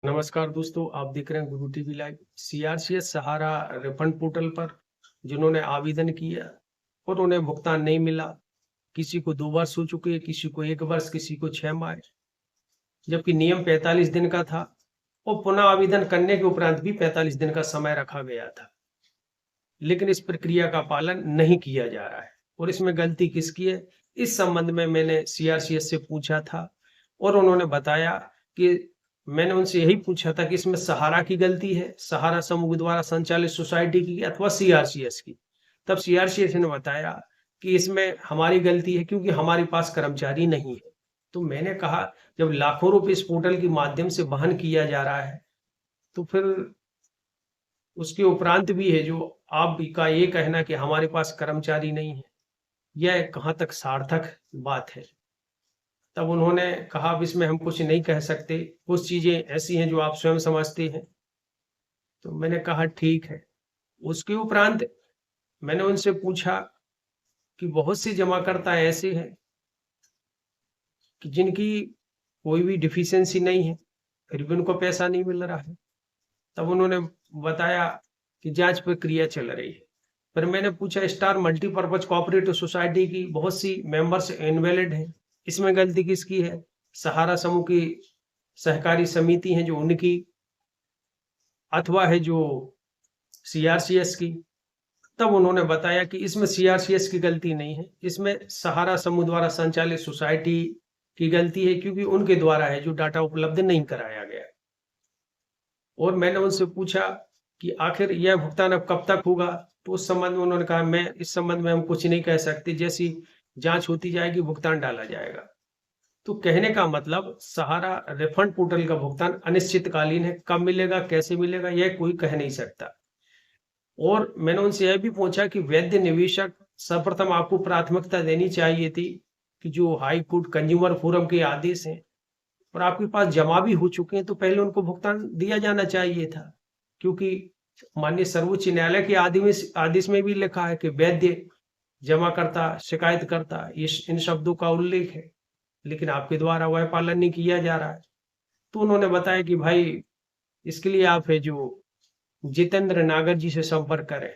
नमस्कार दोस्तों, आप देख रहे हैं गुरु टीवी लाइव। सीआरसीएस सहारा रिफंड पोर्टल पर जिन्होंने आवेदन किया और उन्हें भुगतान नहीं मिला, किसी को 2 वर्ष हो चुके, किसी को 1 वर्ष, किसी को 6 माह, जबकि नियम 45 दिन का था और पुनः आवेदन करने के उपरांत भी 45 दिन का समय रखा गया था, लेकिन इस प्रक्रिया का पालन नहीं किया जा रहा है। और इसमें गलती किसकी है, इस संबंध में मैंने सीआरसीएस से पूछा था और उन्होंने बताया कि मैंने उनसे यही पूछा था कि इसमें सहारा की गलती है, सहारा समूह द्वारा संचालित सोसाइटी की, अथवा सीआरसीएस की। तब सीआरसीएस ने बताया कि इसमें हमारी गलती है क्योंकि हमारे पास कर्मचारी नहीं है। तो मैंने कहा, जब लाखों रुपए इस पोर्टल के माध्यम से वहन किया जा रहा है, तो फिर उसके उपरांत भी है जो आपका ये कहना कि हमारे पास कर्मचारी नहीं है, यह कहाँ तक सार्थक बात है। तब उन्होंने कहा, अब इसमें हम कुछ नहीं कह सकते, कुछ चीजें ऐसी हैं जो आप स्वयं समझते हैं। तो मैंने कहा ठीक है। उसके उपरांत मैंने उनसे पूछा कि बहुत से जमाकर्ता ऐसे हैं कि जिनकी कोई भी डिफिशियंसी नहीं है, फिर भी उनको पैसा नहीं मिल रहा है। तब उन्होंने बताया कि जांच प्रक्रिया चल रही है। फिर मैंने पूछा, स्टार मल्टीपर्पज कोऑपरेटिव सोसाइटी की बहुत सी मेंबर्स इनवैलिड हैं, इसमें गलती किसकी है? सहारा समूह की सहकारी समिति है जो उनकी, अथवा है जो सीआरसीएस की? तब उन्होंने बताया कि इसमें सीआरसीएस की गलती नहीं है, इसमें सहारा समूह द्वारा संचालित सोसाइटी की गलती है, क्योंकि उनके द्वारा है जो डाटा उपलब्ध नहीं कराया गया। और मैंने उनसे पूछा कि आखिर यह भुगतान अब कब तक होगा, तो उस संबंध में उन्होंने कहा, मैं इस संबंध में हम कुछ नहीं कह सकते, जैसी जांच होती जाएगी भुगतान डाला जाएगा। तो कहने का मतलब, सहारा रिफंड पोर्टल का भुगतान अनिश्चितकालीन है, कब मिलेगा कैसे मिलेगा यह कोई कह नहीं सकता। और मैंने उनसे यह भी पूछा कि वैध निवेशक, सर्वप्रथम आपको प्राथमिकता देनी चाहिए थी कि जो हाई कोर्ट कंज्यूमर फोरम के आदेश हैं और आपके पास जमा भी हो चुके हैं, तो पहले उनको भुगतान दिया जाना चाहिए था, क्योंकि माननीय सर्वोच्च न्यायालय के आदेश आदेश में भी लिखा है कि वैध जमाकर्ता, शिकायतकर्ता, इस इन शब्दों का उल्लेख है, लेकिन आपके द्वारा वह पालन नहीं किया जा रहा है। तो उन्होंने बताया कि भाई, इसके लिए आप है जो जितेंद्र नागर जी से संपर्क करें।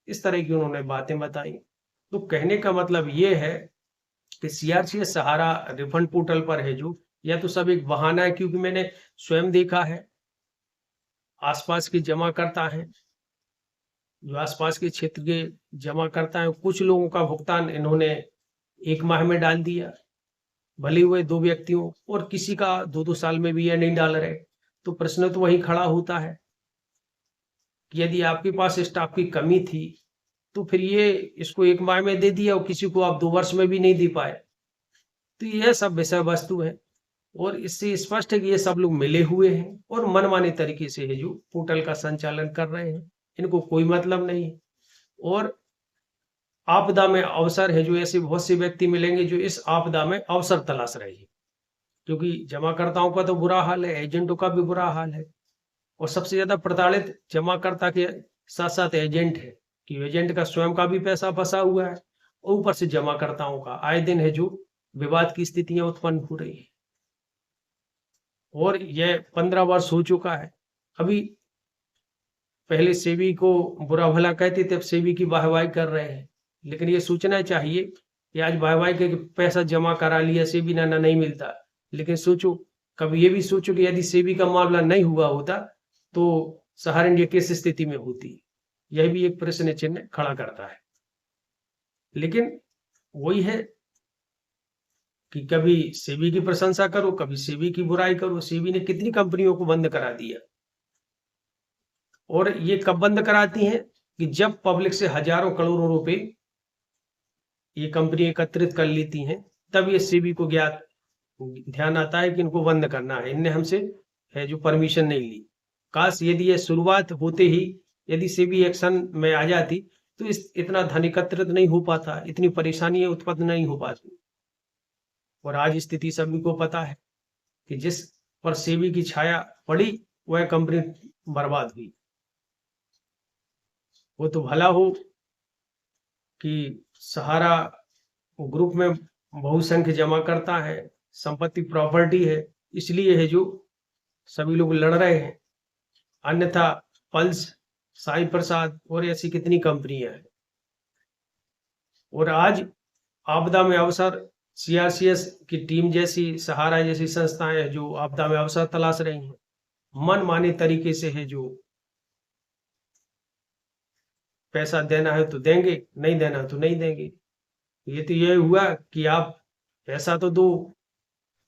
इस तरह की उन्होंने बातें बताई। तो कहने का मतलब ये है कि सीआरसीएस सहारा रिफंड पोर्टल पर है जो, या तो सब एक बहाना है, क्योंकि मैंने स्वयं देखा है, आसपास के जमाकर्ता हैं, जो आसपास के क्षेत्र के जमाकर्ता हैं, कुछ लोगों का भुगतान इन्होंने 1 माह में डाल दिया, भले हुए 2 व्यक्तियों, और किसी का 2-2 साल में भी यह नहीं डाल रहे। तो प्रश्न तो वही खड़ा होता है कि यदि आपके पास स्टाफ की कमी थी, तो फिर ये इसको 1 माह में दे दिया और किसी को आप 2 वर्ष में भी नहीं दे पाए। तो यह सब विषय वस्तु है, और इससे स्पष्ट है कि ये सब लोग मिले हुए हैं और मनमाने तरीके से है जो पोर्टल का संचालन कर रहे हैं, इनको कोई मतलब नहीं है। और आपदा में अवसर है जो, ऐसे बहुत से व्यक्ति मिलेंगे जो इस आपदा में अवसर तलाश रहे हैं, क्योंकि जमाकर्ताओं का तो बुरा हाल है, एजेंटों का भी बुरा हाल है, और सबसे ज्यादा प्रताड़ित जमाकर्ता के साथ साथ एजेंट है, कि एजेंट का स्वयं का भी पैसा फंसा हुआ है, और ऊपर से जमाकर्ताओं का आए दिन है जो विवाद की स्थितियां उत्पन्न हो रही है। और यह 15 वर्ष हो चुका है। अभी पहले सेबी को बुरा भला कहते थे, अब सेबी की वाहवाही कर रहे हैं, लेकिन ये सोचना चाहिए कि आज वाहवाही के पैसा जमा करा लिया, सेबी ना नहीं मिलता, लेकिन सोचो, कभी ये भी सोचो कि यदि सेबी का मामला नहीं हुआ होता तो सहारा इंडिया किस स्थिति में होती। यह भी एक प्रश्न चिन्ह खड़ा करता है। लेकिन वही है कि कभी सेबी की प्रशंसा करो, कभी सेबी की बुराई करो। सेबी ने कितनी कंपनियों को बंद करा दिया, और ये कब बंद कराती हैं कि जब पब्लिक से हजारों करोड़ों रुपए ये कंपनी एकत्रित कर लेती हैं, तब ये सेबी को ज्ञात ध्यान आता है कि इनको बंद करना है, इनने हमसे है जो परमिशन नहीं ली। काश यदि ये शुरुआत होते ही यदि सेबी एक्शन में आ जाती, तो इस इतना धन एकत्रित नहीं हो पाता, इतनी परेशानियां उत्पन्न नहीं हो पाती। और आज स्थिति सभी को पता है कि जिस पर सेबी की छाया पड़ी, वह कंपनी बर्बाद हुई। वो तो भला हो कि सहारा ग्रुप में बहुसंख्य जमा करता है, संपत्ति प्रॉपर्टी है, इसलिए है जो सभी लोग लड़ रहे हैं, अन्यथा पल्स, साई प्रसाद और ऐसी कितनी कंपनियां हैं। और आज आपदा में अवसर, सीआरसीएस की टीम जैसी, सहारा जैसी संस्थाएं हैं जो आपदा में अवसर तलाश रही हैं, मन माने तरीके से है, जो पैसा देना है तो देंगे, नहीं देना है तो नहीं देंगे। ये तो ये हुआ कि आप पैसा तो दो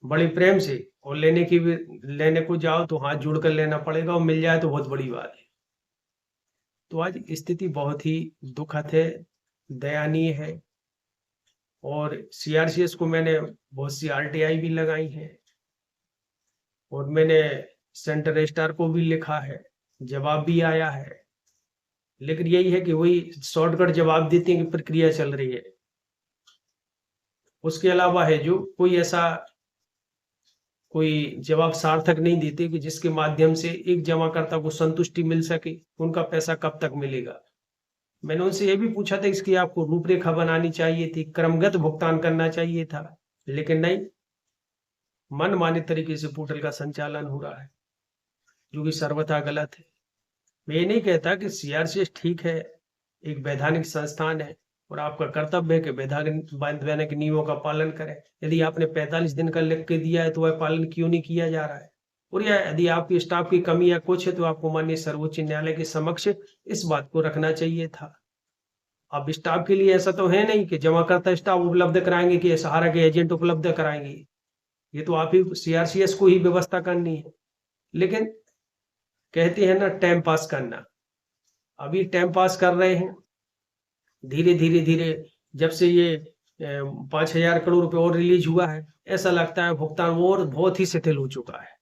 बड़े प्रेम से, और लेने को जाओ तो हाथ जोड़ कर लेना पड़ेगा, और मिल जाए तो बहुत बड़ी बात है। तो आज स्थिति बहुत ही दुखद है, दयनीय है। और सीआरसीएस को मैंने बहुत सी आरटीआई भी लगाई है, और मैंने सेंटर रजिस्ट्रार को भी लिखा है, जवाब भी आया है। लेकिन यही है कि वही शॉर्टकट जवाब देते हैं कि प्रक्रिया चल रही है। उसके अलावा है जो कोई जवाब सार्थक नहीं देते कि जिसके माध्यम से एक जमाकर्ता को संतुष्टि मिल सके, उनका पैसा कब तक मिलेगा। मैंने उनसे ये भी पूछा था इसकी आपको रूपरेखा बनानी चाहिए थी, क्रमगत भुगतान करना चाहिए था, लेकिन नहीं, मनमाने तरीके से पोर्टल का संचालन हो रहा है, जो कि सर्वथा गलत है। मैं ये नहीं कहता कि सीआरसीएस ठीक है, एक वैधानिक संस्थान है और आपका कर्तव्य है कि वैधानिक नियमों का पालन करें। यदि आपने 45 दिन का लिख के दिया है तो वह पालन क्यों नहीं किया जा रहा है? और या यदि आपकी स्टाफ की कमी या कुछ है तो आपको माननीय सर्वोच्च न्यायालय के समक्ष इस बात को रखना चाहिए था। अब स्टाफ के लिए ऐसा तो है नहीं कि जमाकर्ता स्टाफ उपलब्ध कराएंगे कि सहारा के एजेंट उपलब्ध कराएंगे, ये तो आप ही सीआरसीएस को ही व्यवस्था करनी है। लेकिन कहते हैं ना, टाइम पास करना, अभी टाइम पास कर रहे हैं। धीरे धीरे धीरे जब से ये 5,000 करोड़ रुपए और रिलीज हुआ है, ऐसा लगता है भुगतान और बहुत ही शिथिल हो चुका है।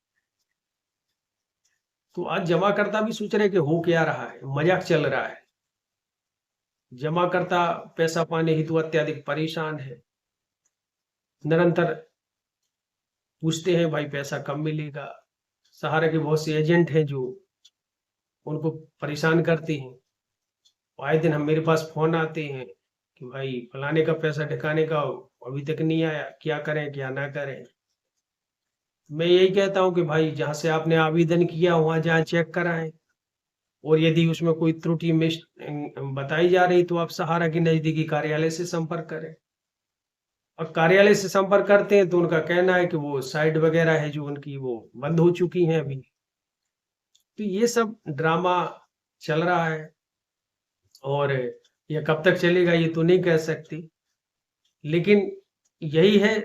तो आज जमाकर्ता भी सोच रहे कि हो क्या रहा है, मजाक चल रहा है। जमाकर्ता पैसा पाने हेतु अत्यधिक परेशान है, निरंतर पूछते हैं भाई पैसा कब मिलेगा। सहारा के बहुत से एजेंट हैं जो उनको परेशान करते हैं। आए दिन हम मेरे पास फोन आते हैं कि भाई फलाने का पैसा ठिकाने का अभी तक नहीं आया, क्या करें क्या ना करें। मैं यही कहता हूं कि भाई जहां से आपने आवेदन किया वहां जहां चेक कराएं, और यदि उसमें कोई त्रुटि मिस बताई जा रही तो आप सहारा के नजदीकी कार्यालय से संपर्क करें। और कार्यालय से संपर्क करते हैं तो उनका कहना है कि वो साइट वगैरह है जो उनकी वो बंद हो चुकी हैं अभी। तो ये सब ड्रामा चल रहा है, और ये कब तक चलेगा ये तो नहीं कह सकती। लेकिन यही है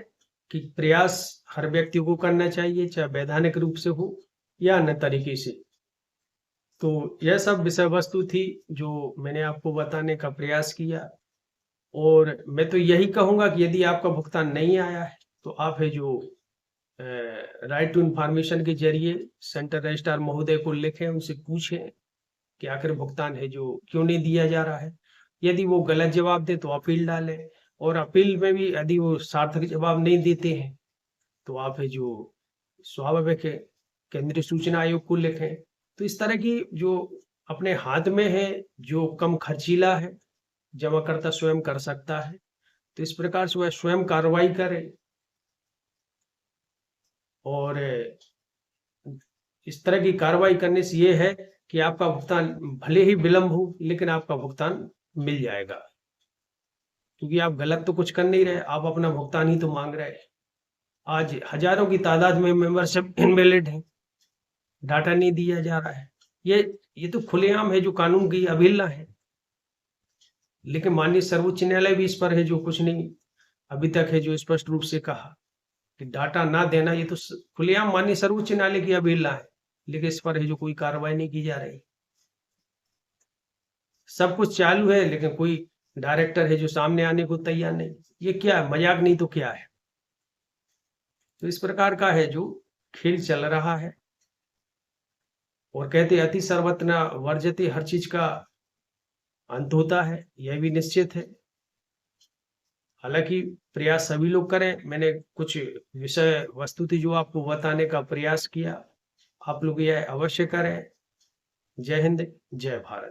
कि प्रयास हर व्यक्ति को करना चाहिए, चाहे वैधानिक रूप से हो या अन्य तरीके से। तो यह सब विषय वस्तु थी जो मैंने आपको बताने का प्रयास किया। और मैं तो यही कहूंगा कि यदि आपका भुगतान नहीं आया है तो आप है जो राइट टू इंफॉर्मेशन के जरिए सेंटर रजिस्ट्रार महोदय को लिखें, उनसे पूछें कि आखिर भुगतान है जो क्यों नहीं दिया जा रहा है। यदि वो गलत जवाब दे तो अपील डालें, और अपील में भी यदि वो सार्थक जवाब नहीं देते हैं तो आप है जो स्वाभाविक है केंद्रीय सूचना आयोग को लिखें। तो इस तरह की जो अपने हाथ में है, जो कम खर्चीला है, जमाकर्ता स्वयं कर सकता है, तो इस प्रकार से वह स्वयं कार्रवाई करे। और इस तरह की कार्रवाई करने से ये है कि आपका भुगतान भले ही विलंब हो, लेकिन आपका भुगतान मिल जाएगा, क्योंकि आप गलत तो कुछ कर नहीं रहे, आप अपना भुगतान ही तो मांग रहे हैं। आज हजारों की तादाद में मेंबरशिप इनवैलिड है, डाटा नहीं दिया जा रहा है। ये तो खुलेआम है जो कानून की अवहेलना है। लेकिन माननीय सर्वोच्च न्यायालय भी इस पर है जो कुछ नहीं अभी तक है जो स्पष्ट रूप से कहा कि डाटा ना देना ये तो खुलेआम माननीय सर्वोच्च न्यायालय की अवहेलना है, लेकिन इस पर है जो कोई कार्रवाई नहीं की जा रही। सब कुछ चालू है लेकिन कोई डायरेक्टर है जो सामने आने को तैयार नहीं। ये क्या है, मजाक नहीं तो क्या है? तो इस प्रकार का है जो खेल चल रहा है। और कहते अति सर्वत्र न वर्जते, हर चीज का अंत होता है, यह भी निश्चित है। हालांकि प्रयास सभी लोग करें। मैंने कुछ विषय वस्तु थी जो आपको बताने का प्रयास किया, आप लोग यह अवश्य करें। जय हिंद, जय भारत।